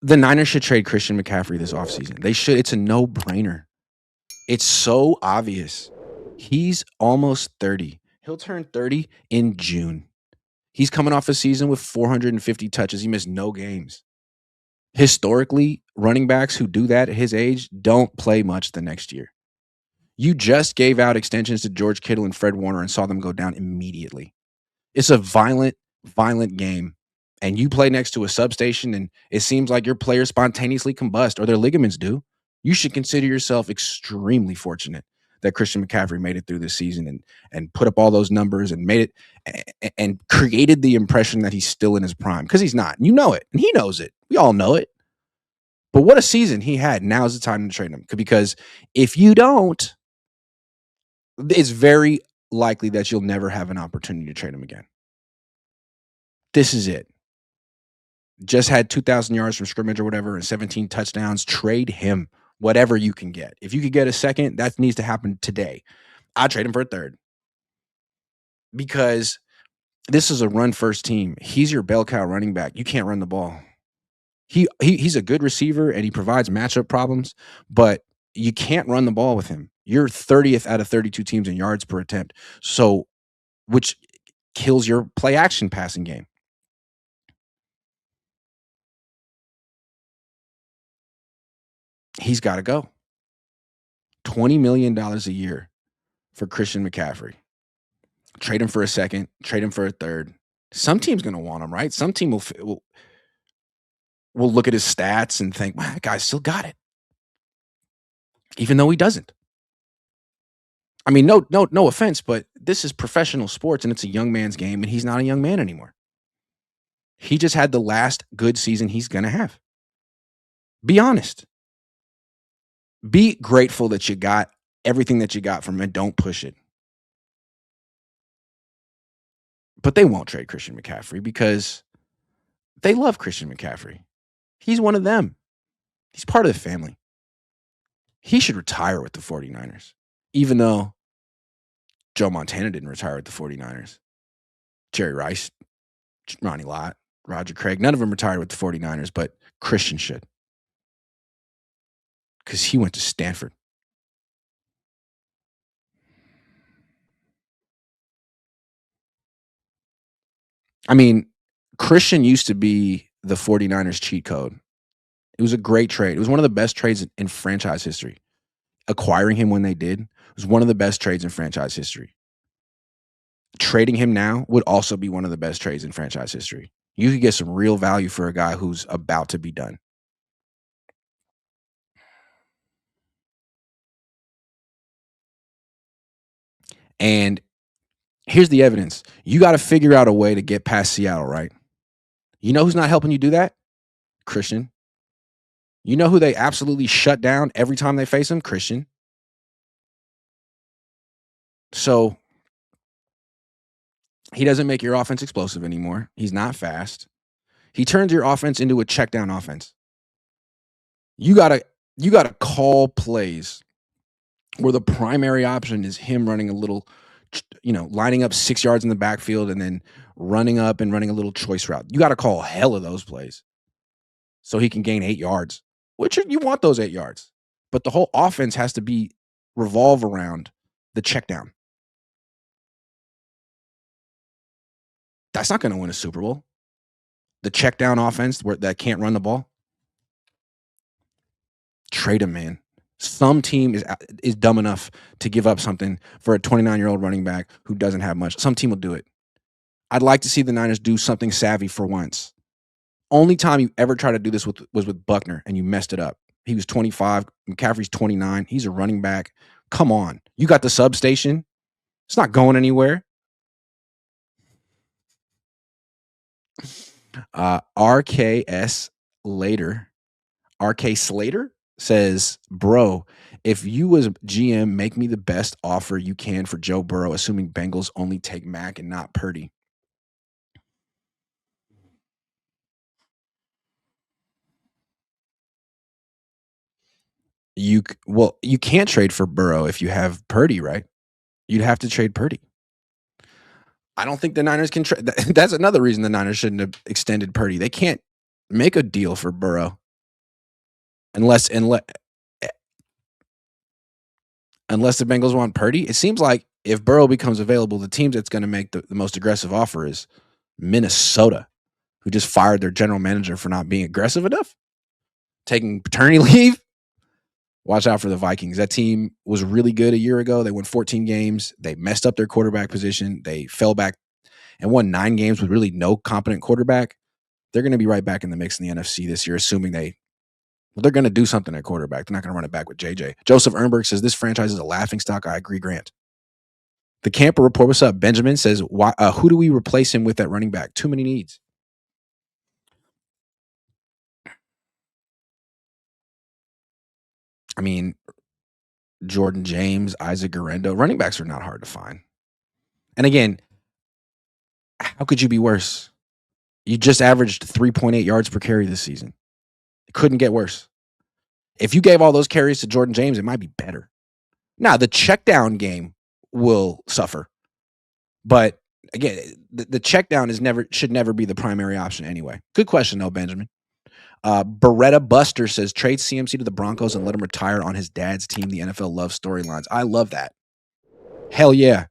The Niners should trade Christian McCaffrey this offseason. They should. It's a no-brainer. It's so obvious. He's almost 30. He'll turn 30 in June. He's coming off a season with 450 touches. He missed no games. Historically, running backs who do that at his age don't play much the next year. You just gave out extensions to George Kittle and Fred Warner and saw them go down immediately. It's a violent game. And you play next to a substation and it seems like your players spontaneously combust or their ligaments do. You should consider yourself extremely fortunate that Christian McCaffrey made it through this season and put up all those numbers and made it and created the impression that he's still in his prime, because he's not. You know it, and he knows it. We all know it. But what a season he had. Now's the time to trade him, because if you don't, it's very likely that you'll never have an opportunity to trade him again. This is it. Just had 2,000 yards from scrimmage or whatever and 17 touchdowns. Trade him, whatever you can get. If you could get a second, that needs to happen today. I'd trade him for a third, because this is a run-first team. He's your bell cow running back. You can't run the ball. He's a good receiver and he provides matchup problems, but you can't run the ball with him. You're 30th out of 32 teams in yards per attempt, so which kills your play action passing game. He's got to go. $20 million a year for Christian McCaffrey. Trade him for a second. Trade him for a third. Some team's going to want him, right? Some team will look at his stats and think, wow, that guy still got it, even though he doesn't. I mean, no offense, but this is professional sports and it's a young man's game, and he's not a young man anymore. He just had the last good season he's going to have. Be honest. Be grateful that you got everything that you got from it. Don't push it. But they won't trade Christian McCaffrey because they love Christian McCaffrey. He's one of them. He's part of the family. He should retire with the 49ers, even though Joe Montana didn't retire with the 49ers. Jerry Rice, Ronnie Lott, Roger Craig, none of them retired with the 49ers, but Christian should, because he went to Stanford. I mean, Christian used to be the 49ers cheat code. It was a great trade. It was one of the best trades in franchise history. Acquiring him when they did was one of the best trades in franchise history. Trading him now would also be one of the best trades in franchise history. You could get some real value for a guy who's about to be done. And here's the evidence. You got to figure out a way to get past Seattle, right? You know who's not helping you do that? Christian. You know who they absolutely shut down every time they face him? Christian. So he doesn't make your offense explosive anymore. He's not fast. He turns your offense into a check down offense. You gotta call plays where the primary option is him running a little, lining up 6 yards in the backfield and then running up and running a little choice route. You got to call hell of those plays so he can gain 8 yards, which you want those 8 yards. But the whole offense has to revolve around the check down. That's not going to win a Super Bowl. The check down offense that can't run the ball. Trade him, man. Some team is dumb enough to give up something for a 29-year-old running back who doesn't have much. Some team will do it. I'd like to see the Niners do something savvy for once. Only time you ever tried to do this was with Buckner, and you messed it up. He was 25. McCaffrey's 29. He's a running back. Come on. You got the substation. It's not going anywhere. RK Slater says, bro, if you was GM, make me the best offer you can for Joe Burrow, assuming Bengals only take Mac and not Purdy. You can't trade for Burrow if you have Purdy, right? You'd have to trade Purdy. I don't think the Niners can trade. That's another reason the Niners shouldn't have extended Purdy. They can't make a deal for Burrow. unless the Bengals want Purdy. It seems like if Burrow becomes available, the team that's going to make the most aggressive offer is Minnesota, who just fired their general manager for not being aggressive enough, taking paternity leave. Watch out for the Vikings. That team was really good a year ago. They won 14 games. They messed up their quarterback position. They fell back and won 9 games with really no competent quarterback. They're going to be right back in the mix in the NFC this year, assuming they're going to do something at quarterback. They're not going to run it back with JJ. Joseph Ernberg says this franchise is a laughingstock. I agree, Grant. The Camper Report, what's up? Benjamin says, who do we replace him with at running back? Too many needs. I mean, Jordan James, Isaac Guerrero, running backs are not hard to find. And again, how could you be worse? You just averaged 3.8 yards per carry this season. It couldn't get worse. If you gave all those carries to Jordan James, it might be better. Now, the check down game will suffer. But again, the check down should never be the primary option anyway. Good question, though, Benjamin. Beretta Buster says, trade CMC to the Broncos and let him retire on his dad's team. The NFL loves storylines. I love that. Hell yeah.